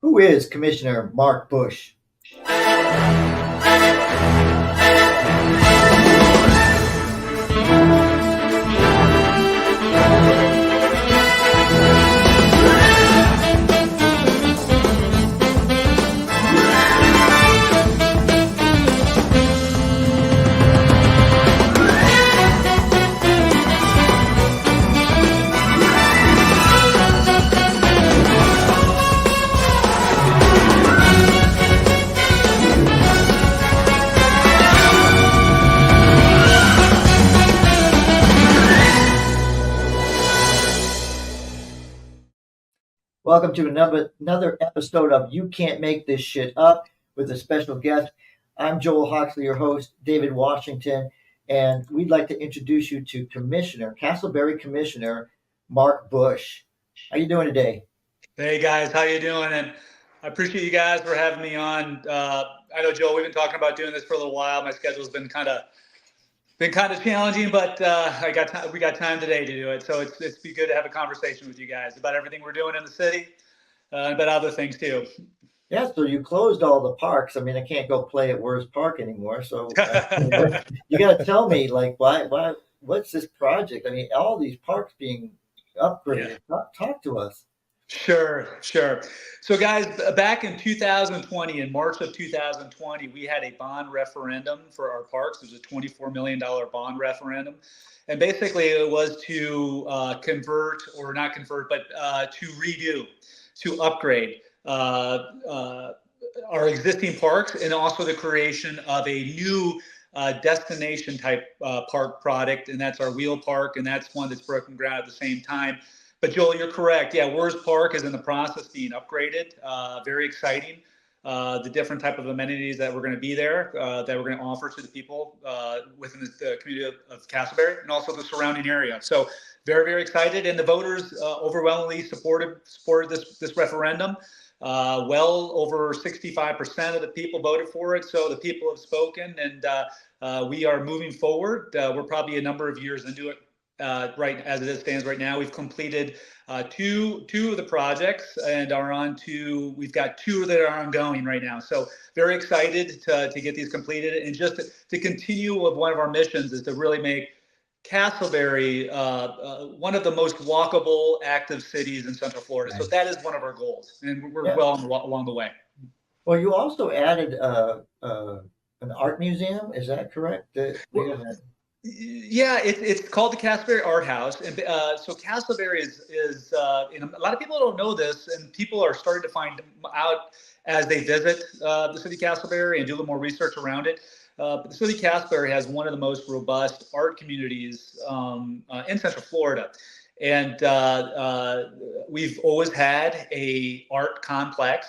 Who is Commissioner Mark Busch? Welcome to another episode of You Can't Make This Shit Up with a special guest. I'm Joel Hoxley, your host, David Washington, and we'd like to introduce you to Casselberry Commissioner Mark Busch. How you doing today? Hey guys, how you doing? And I appreciate you guys for having me on. I know, Joel, we've been talking about doing this for a little while. My schedule's been kind of challenging, but we got time today to do it. So it's be good to have a conversation with you guys about everything we're doing in the city, and about other things too. Yeah, so you closed all the parks. I mean, I can't go play at Wurz Park anymore. So you got to tell me, like, why, what's this project? I mean, all these parks being upgraded. Yeah. Talk to us. Sure. So guys, back in 2020, in March of 2020, we had a bond referendum for our parks. It was a $24 million bond referendum. And basically it was to convert, or not convert, but to redo, to upgrade our existing parks, and also the creation of a new destination type park product. And that's our wheel park. And that's one that's broken ground at the same time. But Joel, you're correct. Yeah, Wurz Park is in the process of being upgraded. Very exciting. The different type of amenities that we're going to be there, that we're going to offer to the people within the community of Casselberry and also the surrounding area. So very, very excited. And the voters overwhelmingly supported this referendum. Well over 65% of the people voted for it. So the people have spoken, and we are moving forward. We're probably a number of years into it. Right as it stands right now, we've completed two of the projects and are on to, we've got two that are ongoing right now. So very excited to get these completed, and just to continue with one of our missions is to really make Casselberry one of the most walkable, active cities in Central Florida. So that is one of our goals, and we're well along the way. Well, you also added an art museum. Is that correct? Yeah, it's called the Casselberry Art House, and so Casselberry is a lot of people don't know this, and people are starting to find out as they visit the city of Casselberry and do a little more research around it. But the city of Casselberry has one of the most robust art communities in Central Florida, and we've always had a art complex.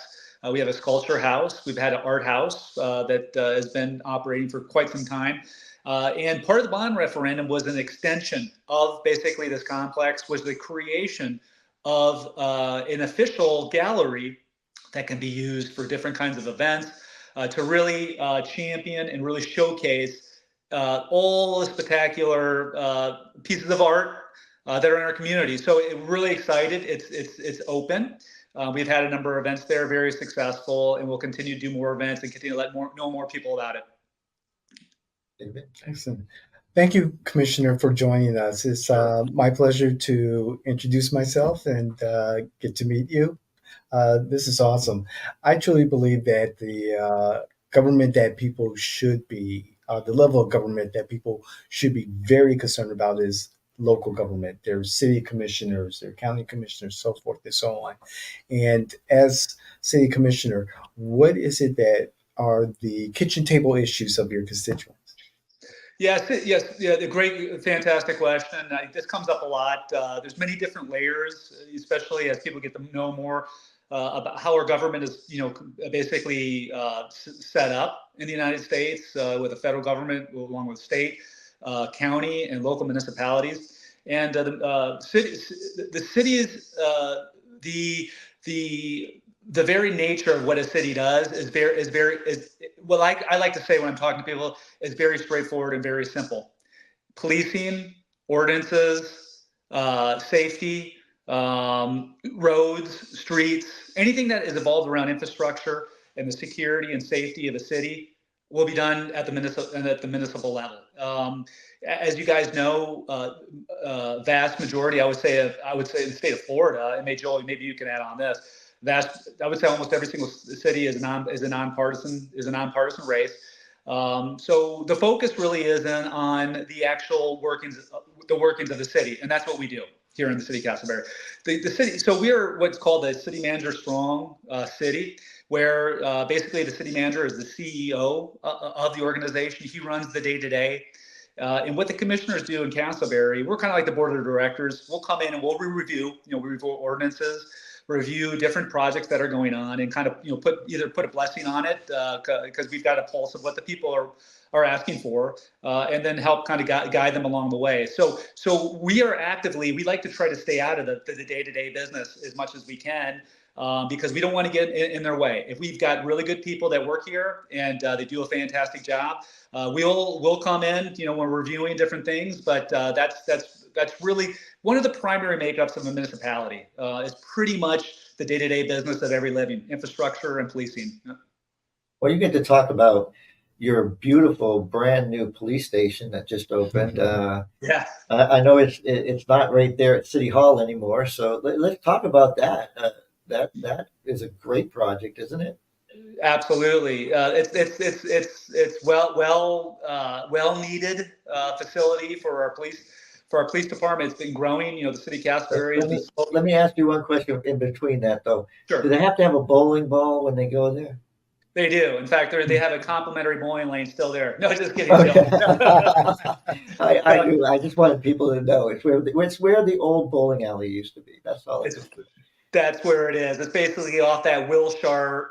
We have a sculpture house. We've had an art house that has been operating for quite some time. And part of the bond referendum was an extension of basically this complex, was the creation of an official gallery that can be used for different kinds of events, to really champion and really showcase all the spectacular pieces of art that are in our community. So we're really excited. It's open. We've had a number of events there, very successful, and we'll continue to do more events and continue to let know more people about it. Excellent. Thank you, Commissioner, for joining us. It's my pleasure to introduce myself and get to meet you. This is awesome. I truly believe that the government that people should be, the level of government that people should be very concerned about is local government, their city commissioners, their county commissioners, so forth and so on. And as city commissioner, what is it that are the kitchen table issues of your constituents? Yes, the great, fantastic question. This comes up a lot. There's many different layers, especially as people get to know more about how our government is, basically set up in the United States with the federal government, along with state, county, and local municipalities. And the cities, the very nature of what a city does is I like to say when I'm talking to people, is very straightforward and very simple. Policing, ordinances, safety, roads, streets, anything that is involved around infrastructure and the security and safety of a city will be done at the municipal level. As you guys know, vast majority, I would say in the state of Florida, and maybe you can add on this. I would say almost every single city is a nonpartisan race. So the focus really is on the actual workings of the city, and that's what we do here in the city of Casselberry. The city, so we're what's called a city manager strong city, where basically the city manager is the CEO of the organization. He runs the day-to-day. And what the commissioners do in Casselberry, we're kind of like the board of directors. We'll come in and we'll review ordinances, review different projects that are going on, and kind of put a blessing on it because we've got a pulse of what the people are asking for, and then help kind of guide them along the way. So we like to try to stay out of the day-to-day business as much as we can. Because we don't want to get in their way. If we've got really good people that work here and they do a fantastic job, we'll come in, when we're reviewing different things. But that's really one of the primary makeups of a municipality. Is pretty much the day-to-day business of every living, infrastructure and policing. Well, you get to talk about your beautiful brand new police station that just opened. Yeah. I know it's not right there at City Hall anymore. So let's talk about that. That is a great project, isn't it? Absolutely. It's well needed facility for our police department. It's been growing. The city of Casselberry. Let me ask you one question in between that, though. Sure. Do they have to have a bowling ball when they go there? They do. In fact, they have a complimentary bowling lane still there. No, just kidding. Okay. I do. I just wanted people to know it's where the old bowling alley used to be. That's all. That's where it is. It's basically off that Wilshire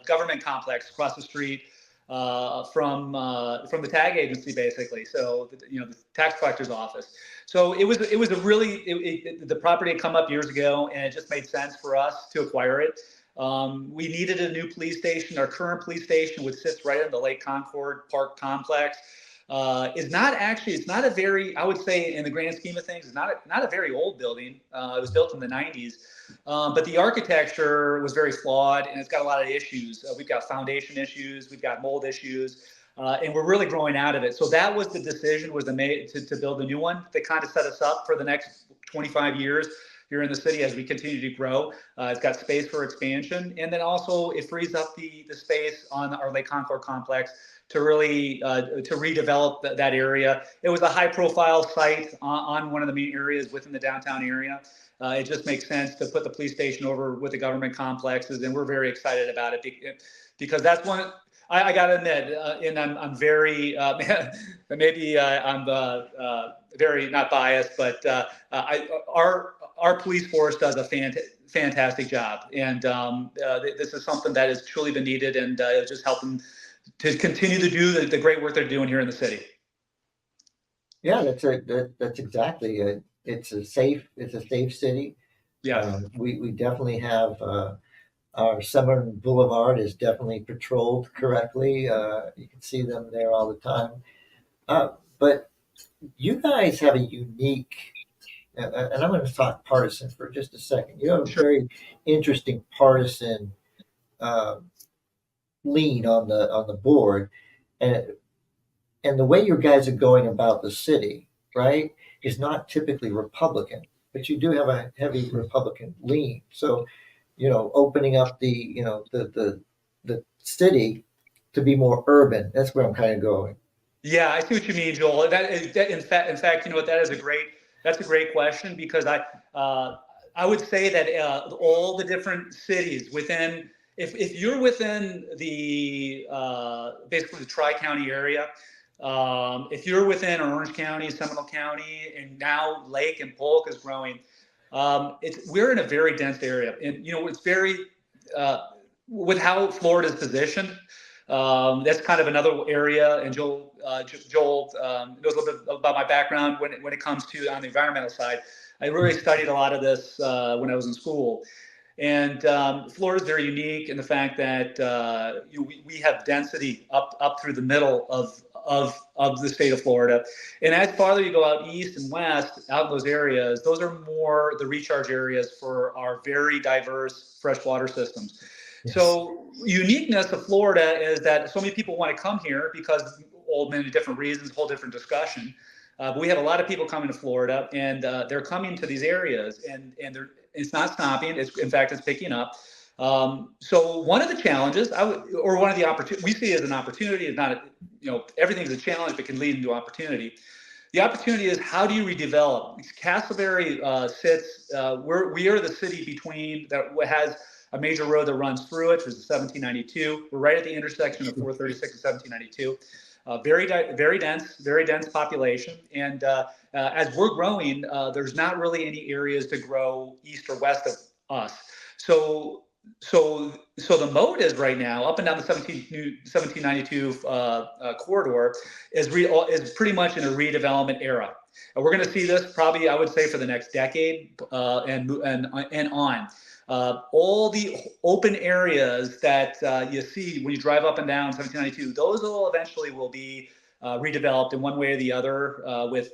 government complex across the street from the tag agency, basically. So the tax collector's office. So it was the property had come up years ago, and it just made sense for us to acquire it. We needed a new police station. Our current police station, which sits right in the Lake Concord Park complex, it's not a very, I would say in the grand scheme of things, it's not a very old building. It was built in the 90s, but the architecture was very flawed, and it's got a lot of issues. We've got foundation issues, we've got mold issues, and we're really growing out of it. So that was the decision, to build a new one that kind of set us up for the next 25 years here in the city as we continue to grow. It's got space for expansion, and then also it frees up the space on our Lake Concord complex to really to redevelop that area. It was a high-profile site on one of the main areas within the downtown area. It just makes sense to put the police station over with the government complexes, and we're very excited about it because that's one. I got to admit, and I'm very maybe I'm very not biased, but our police force does a fantastic job, and this is something that has truly been needed, and it'll just help them to continue to do the great work they're doing here in the city. Yeah, that's exactly it. It's a safe city. Yeah, we definitely have our Summer Boulevard is definitely patrolled correctly. You can see them there all the time. But you guys have a unique, and I'm going to talk partisan for just a second. You have a very interesting partisan lean on the board, and the way you guys are going about the city, right, is not typically Republican, but you do have a heavy Republican lean. So, opening up the city to be more urban. That's where I'm kind of going. Yeah, I see what you mean, Joel. In fact, that's a great question, because I would say that all the different cities within, if you're within the basically the Tri-County area, if you're within Orange County, Seminole County, and now Lake and Polk is growing, we're in a very dense area, and it's very with how Florida is positioned. That's kind of another area, and Joel knows a little bit about my background when it comes to on the environmental side. I really studied a lot of this when I was in school. And Florida is very unique in the fact that we have density up through the middle of the state of Florida. And as farther you go out east and west, out in those areas, those are more the recharge areas for our very diverse freshwater systems. Yes. So uniqueness of Florida is that so many people want to come here because all many different reasons, whole different discussion. But we have a lot of people coming to Florida, and they're coming to these areas, and it's not stopping. In fact, it's picking up. So one of the challenges, or one of the opportunities, we see it as an opportunity. It's not, everything's a challenge, but can lead into opportunity. The opportunity is, how do you redevelop? Casselberry sits. We are the city between that has a major road that runs through it, which is 1792. We're right at the intersection of 436 and 1792. Very dense population. And as we're growing, there's not really any areas to grow east or west of us. So the mode is right now up and down the 1792 corridor is pretty much in a redevelopment era. And we're going to see this probably, I would say, for the next decade and on. All the open areas that you see when you drive up and down 1792, those will be redeveloped in one way or the other with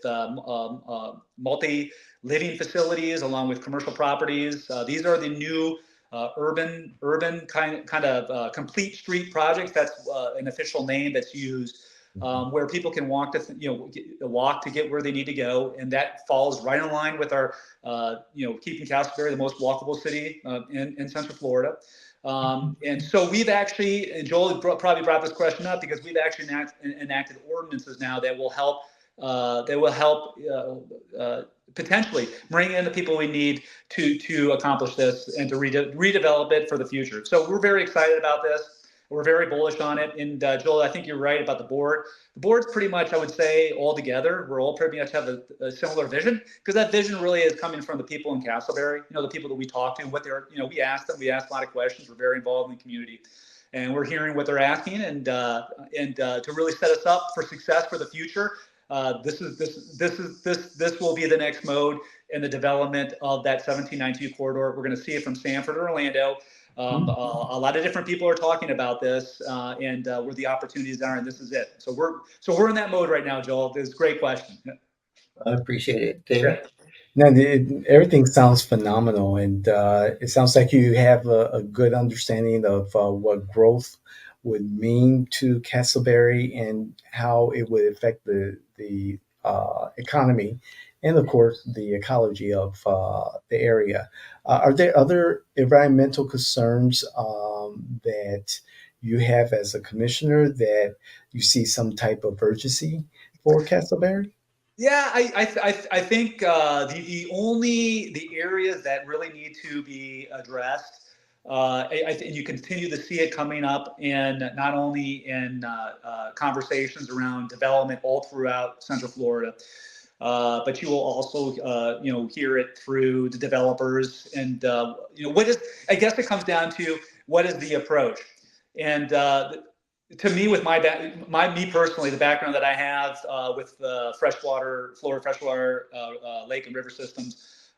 multi-living facilities along with commercial properties. These are the new urban kind of complete street projects. That's an official name that's used. Where people can walk to get where they need to go, and that falls right in line with our, keeping Casselberry the most walkable city in Central Florida. And so we've actually, and Joel probably brought this question up because we've actually enacted ordinances now that will help potentially bring in the people we need to accomplish this and to redevelop it for the future. So we're very excited about this. We're very bullish on it. And Joel, I think you're right about the board. The board's pretty much, I would say, all together. We're all pretty much have a similar vision, because that vision really is coming from the people in Casselberry, the people that we talk to, what they're, we ask them, we ask a lot of questions. We're very involved in the community, and we're hearing what they're asking, and to really set us up for success for the future. This will be the next mode in the development of that 1792 corridor. We're going to see it from Sanford to Orlando. A lot of different people are talking about this, and where the opportunities are, and this is it. So we're in that mode right now, Joel. It's a great question. I appreciate it, David. No, everything sounds phenomenal, and it sounds like you have a good understanding of what growth would mean to Casselberry and how it would affect the economy and, of course, the ecology of the area. Are there other environmental concerns that you have as a commissioner that you see some type of urgency for Casselberry? Yeah, I think the areas that really need to be addressed, I think you continue to see it coming up in not only in conversations around development all throughout Central Florida, but you will also hear it through the developers, and I guess it comes down to what is the approach. And to me, with me personally, the background that I have with Florida freshwater lake and river systems,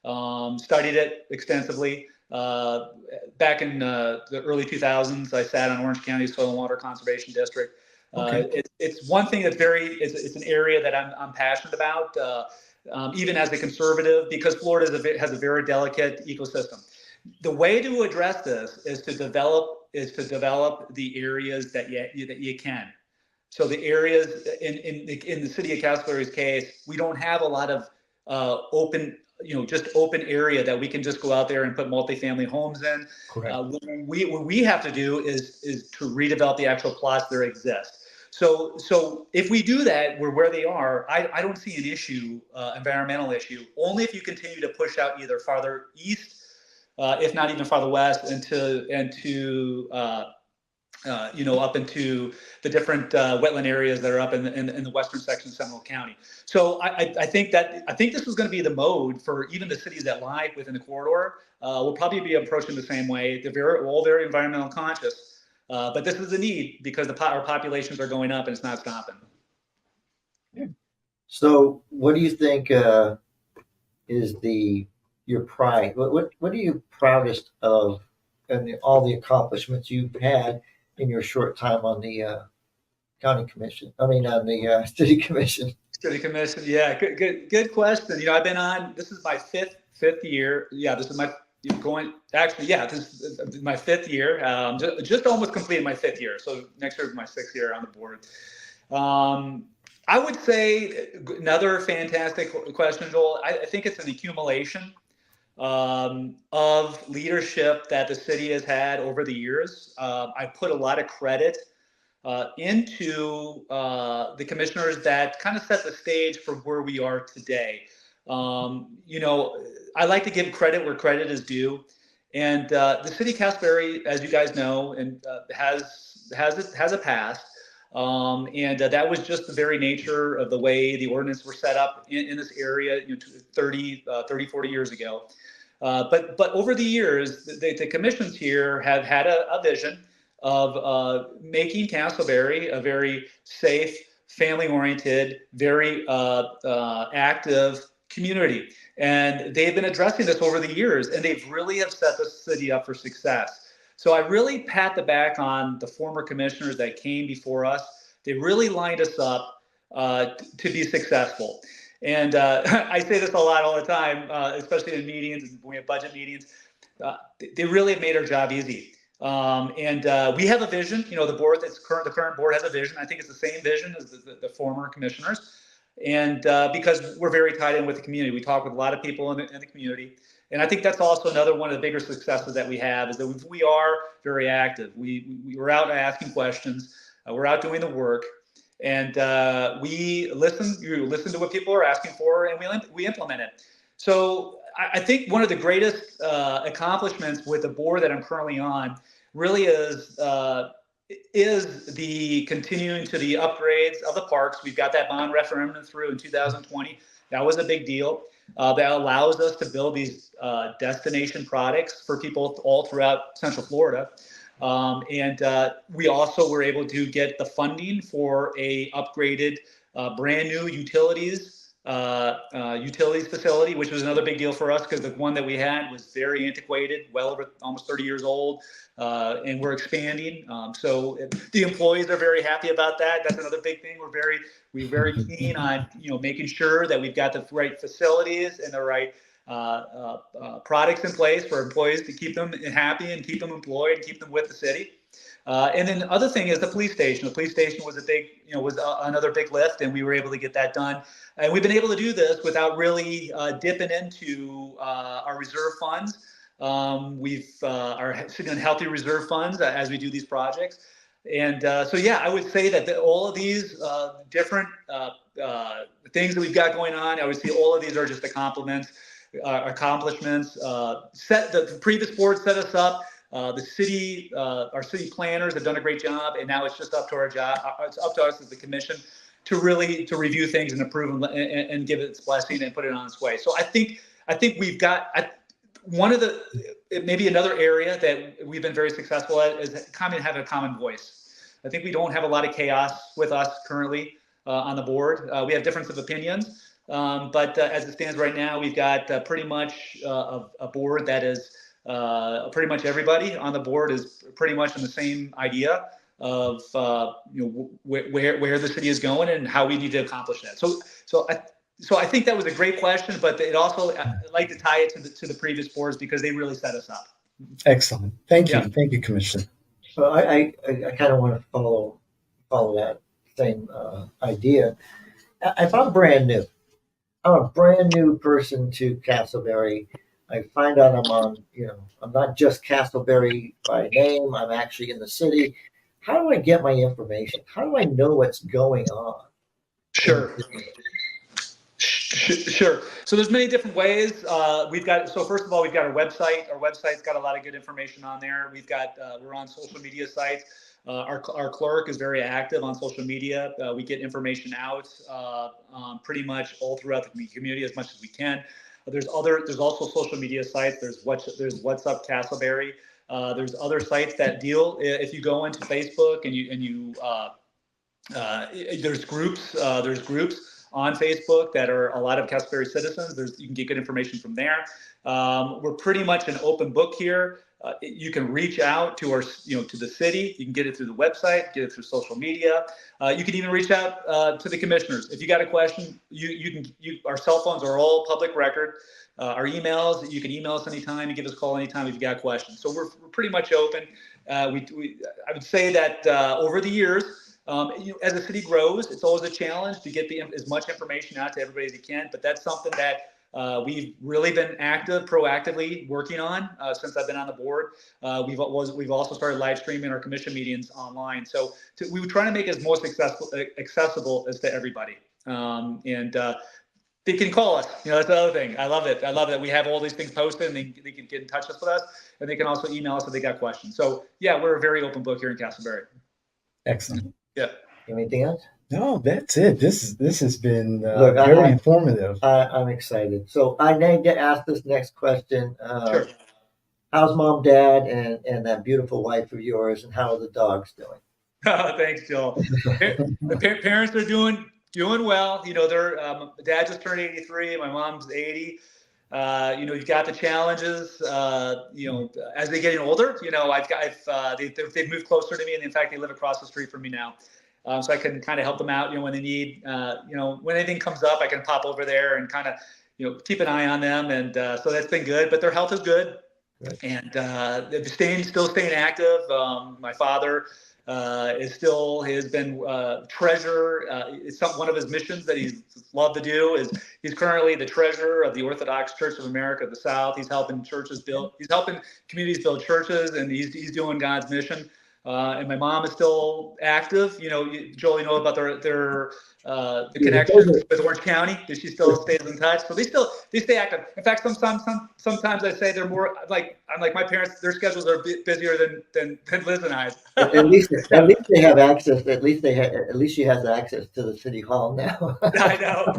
studied it extensively. Back in the early 2000s, I sat on Orange County Soil and Water Conservation District. Okay. It's one thing that's it's an area that I'm passionate about, even as a conservative, because Florida has a very delicate ecosystem. The way to address this is to develop the areas that you can. So the areas in the city of Casselberry's case, we don't have a lot of open area that we can just go out there and put multifamily homes in. Correct. What we have to do is to redevelop the actual plots that exist. So if we do that, where they are, I don't see an issue, environmental issue, only if you continue to push out either farther east, if not even farther west, up into the different wetland areas that are up in the western section of Seminole County. So I think this is going to be the mode for even the cities that lie within the corridor. We'll probably be approaching the same way. We're all very environmental conscious, but this is a need because our populations are going up and it's not stopping. So, what do you think is your pride? What are you proudest of, and all the accomplishments you've had in your short time on the county commission. I mean, on the city commission. City commission. Yeah, good question. You know, I've been on. This is my fifth year. Yeah, this is my going. Actually, yeah, this is my fifth year. Just almost completed my fifth year. So next year is my sixth year on the board. I would say another fantastic question, Joel. I think it's an accumulation of leadership that the city has had over the years. I put a lot of credit into the commissioners that kind of set the stage for where we are today. You know, I like to give credit where credit is due, and the city of Casselberry, as you guys know, and has a past, and that was just the very nature of the way the ordinance were set up in this area, you know, 30, 40 years ago. But over the years, the commissions here have had a vision of making Casselberry a very safe, family-oriented, very active community. And they've been addressing this over the years, and they've really have set the city up for success. So I really pat the back on the former commissioners that came before us. They really lined us up to be successful. And I say this a lot all the time, especially in meetings, when we have budget meetings. They really have made our job easy. We have a vision. You know, the board the current board has a vision. I think it's the same vision as the former commissioners, and because we're very tied in with the community, we talk with a lot of people in the community, and I think that's also another one of the bigger successes that we have is that we are very active. We're out asking questions. We're out doing the work, and we listen. You listen to what people are asking for, and we implement it. So I think one of the greatest accomplishments with the board that I'm currently on really is the continuing to the upgrades of the parks. We've got that bond referendum through in 2020. That was a big deal. That allows us to build these destination products for people all throughout Central Florida. We also were able to get the funding for a upgraded brand new utilities facility, which was another big deal for us because the one that we had was very antiquated, well over almost 30 years old, and we're expanding. So the employees are very happy about that. That's another big thing. We're very keen on making sure that we've got the right facilities and the right products in place for employees to keep them happy and keep them employed and keep them with the city. And then the other thing is the police station. The police station was another big lift, and we were able to get that done. And we've been able to do this without really dipping into our reserve funds. We are sitting on healthy reserve funds as we do these projects. And so, yeah, I would say that all of these different things that we've got going on, I would say all of these are just accomplishments. The previous board set us up. The city, our city planners have done a great job, and now it's just up to our job. It's up to us as the commission to review things and approve them and give it its blessing and put it on its way. So I think we've got one of maybe another area that we've been very successful at is have a common voice. I think we don't have a lot of chaos with us currently on the board. We have difference of opinions, but as it stands right now, we've got pretty much a board that is. Pretty much everybody on the board is pretty much in the same idea of where the city is going and how we need to accomplish that. So I think that was a great question, but it also I'd like to tie it to the previous boards because they really set us up. Excellent. Thank you, Commissioner. So I kind of want to follow that same idea. If I'm brand new, I'm a brand new person to Casselberry. I find out I'm not just Casselberry by name. I'm actually in the city. How do I get my information? How do I know what's going on? Sure. So there's many different ways. First of all, we've got our website. Our website's got a lot of good information on there. We're on social media sites. Our clerk is very active on social media. We get information out pretty much all throughout the community as much as we can. There's also social media sites. There's What's Up Casselberry. There's other sites that deal. If you go into Facebook there's groups on Facebook that are a lot of Casselberry citizens. You can get good information from there. We're pretty much an open book here. you can reach out to to the city. You can get it through the website, get it through social media. You can even reach out to the commissioners. If you got a question, our cell phones are all public record. Our emails, you can email us anytime. You give us a call anytime if you got questions. So we're pretty much open. I would say that over the years, as the city grows, it's always a challenge to get as much information out to everybody as you can. But that's something that we've really been proactively working on since I've been on the board. We've also started live streaming our commission meetings online. So we were trying to make it as most accessible as to everybody. They can call us. That's the other thing. I love it. I love that we have all these things posted, and they can get in touch with us, and they can also email us if they got questions. So yeah, we're a very open book here in Casselberry. Excellent. Yeah. Anything else? No, that's it. This has been very informative. I'm excited. So I need to ask this next question. Sure. How's mom, dad, and that beautiful wife of yours, and how are the dogs doing? Oh, thanks, Joel. The parents are doing well. Their dad just turned 83. My mom's 80. You've got the challenges. As they're getting older, they've moved closer to me, and in fact, they live across the street from me now. So I can kind of help them out, when they need, when anything comes up, I can pop over there and kind of, keep an eye on them. And so that's been good, but their health is good. Right. And they're still staying active. My father has been treasurer. It's one of his missions that he's loved to do is he's currently the treasurer of the Orthodox Church of America of the South. He's helping communities build churches, and he's doing God's mission. And my mom is still active. Joel, about the connections with Orange County. She still stays in touch. So they stay active. In fact, sometimes I say they're more like my parents. Their schedules are busier than Liz and I. At least they have access. At least she has access to the city hall now. I know.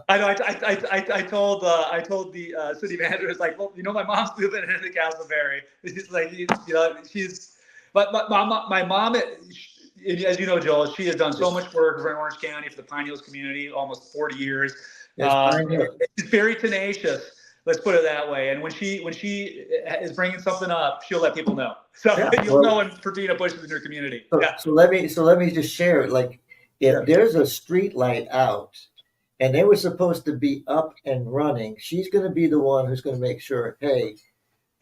I told the city manager, it's like, well, my mom's moving into Casselberry. She's like, But my mom, as you know, Joel, she has done so much work for Orange County, for the Pine Hills community, almost 40 years. She's very tenacious. Let's put it that way. And when she is bringing something up, she'll let people know. So you'll know when Pertina Busch is in your community. So let me just share. If there's a street light out, and they were supposed to be up and running, she's going to be the one who's going to make sure. Hey.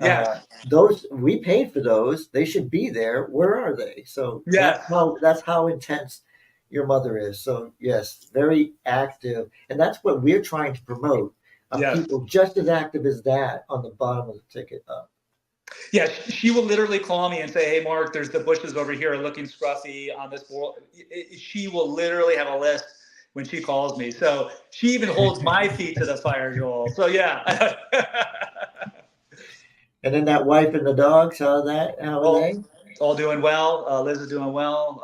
Yeah, those we paid for those. They should be there. Where are they? So that's how intense your mother is. So yes, very active, and that's what we're trying to promote. People just as active as that on the bottom of the ticket up. Yeah, she will literally call me and say, "Hey, Mark, there's the bushes over here looking scruffy on this board." She will literally have a list when she calls me. So she even holds my feet to the fire, Joel. So yeah. And then that wife and the dogs, how are they? All doing well. Liz is doing well,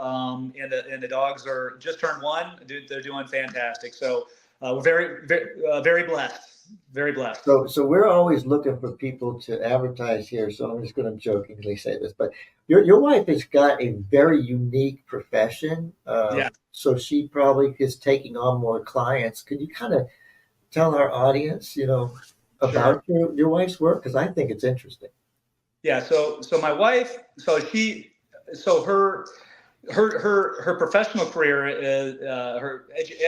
and the dogs are just turned 1. They're doing fantastic. So we're very, very, very blessed. Very blessed. So we're always looking for people to advertise here. So I'm just going to jokingly say this, but your wife has got a very unique profession. So she probably is taking on more clients. Could you kind of tell our audience, about your wife's work, because I think it's interesting. Yeah. So my wife, her professional career is her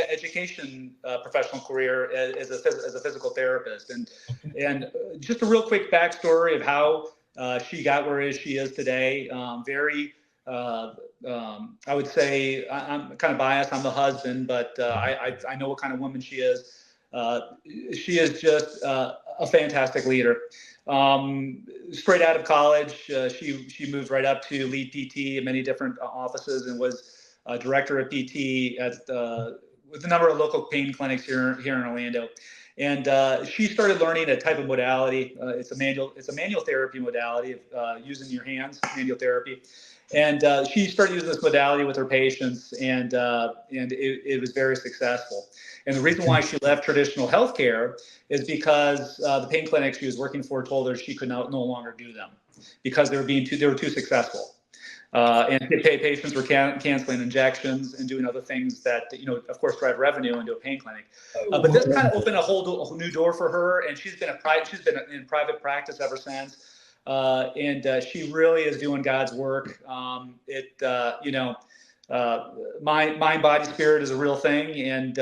education professional career as a physical therapist, and just a real quick backstory of how she got where she is today. I would say I'm kind of biased. I'm the husband, but I know what kind of woman she is. She is just a fantastic leader. Straight out of college, she moved right up to lead PT in many different offices and was director of PT with a number of local pain clinics here in Orlando. And she started learning a type of modality. It's a manual therapy modality of using your hands, manual therapy. And she started using this modality with her patients, and it was very successful. And the reason why she left traditional healthcare is because the pain clinics she was working for told her she could no longer do them because they were too successful. And patients were canceling injections and doing other things that, of course, drive revenue into a pain clinic. But this kind of opened a whole new door for her, and she's been in private practice ever since. and she really is doing God's work. Mind, body, spirit is a real thing, and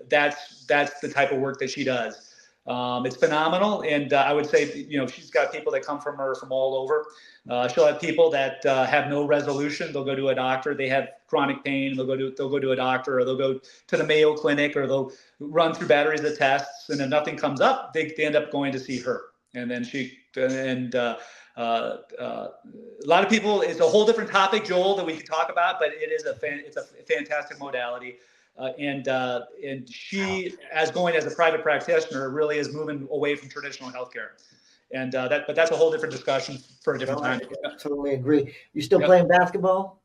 that's the type of work that she does. It's phenomenal, and I would say, she's got people that come from her from all over. She'll have people that have no resolution. They'll go to a doctor. They have chronic pain. They'll go to a doctor, or they'll go to the Mayo Clinic, or they'll run through batteries of tests, and if nothing comes up, they end up going to see her. And then a lot of people, it's a whole different topic, Joel, that we could talk about, but it's a fantastic modality. And she, as a private practitioner, really is moving away from traditional healthcare. And but that's a whole different discussion for a different time. I totally agree. You still Yep. playing basketball?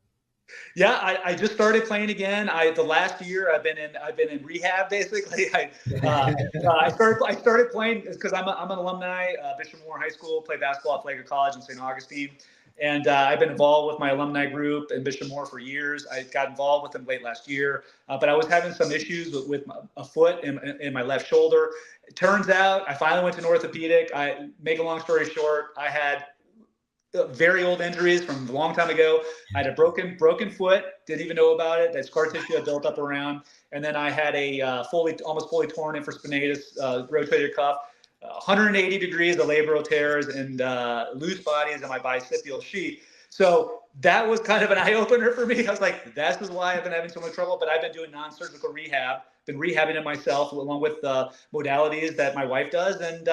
Yeah, I just started playing again. The last year I've been in rehab basically. I started playing because I'm an alumni, Bishop Moore High School, played basketball at Valencia College in St. Augustine, and I've been involved with my alumni group in Bishop Moore for years. I got involved with them late last year, but I was having some issues with a foot in my left shoulder. It turns out I finally went to an orthopedic. Make a long story short, I had very old injuries from a long time ago. I had a broken foot, didn't even know about it. That scar tissue had built up around. And then I had a almost fully torn infraspinatus rotator cuff, 180 degrees of labral tears, and loose bodies in my bicipial sheath. So that was kind of an eye opener for me. I was like, this is why I've been having so much trouble. But I've been doing non-surgical rehab, been rehabbing it myself along with modalities that my wife does. And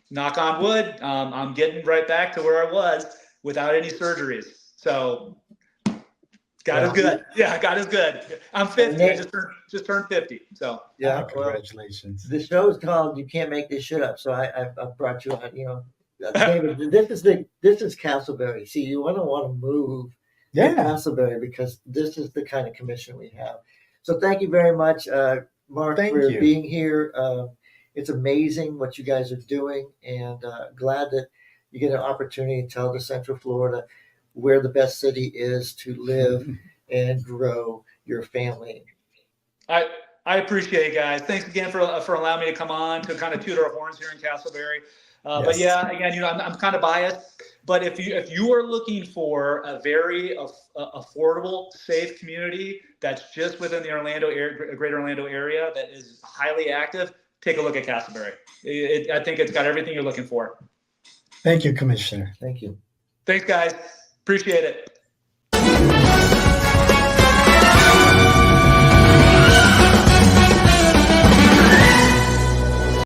knock on wood, I'm getting right back to where I was without any surgeries. So God is good. Yeah, God is good. I'm 50. I just turned 50. So yeah, congratulations. The show is called "You Can't Make This Shit Up," so I brought you on. David, this is Casselberry. See, you want to move to Casselberry because this is the kind of commission we have. So thank you very much, Mark, for being here. It's amazing what you guys are doing, and glad that you get an opportunity to tell the Central Florida where the best city is to live and grow your family. I appreciate it, guys. Thanks again for allowing me to come on to kind of toot our horns here in Casselberry. But yeah, again, I'm kind of biased. But if you are looking for a very affordable, safe community that's just within the greater Orlando area that is highly active, take a look at Casselberry. I think it's got everything you're looking for. Thank you, Commissioner. Thank you. Thanks, guys. Appreciate it.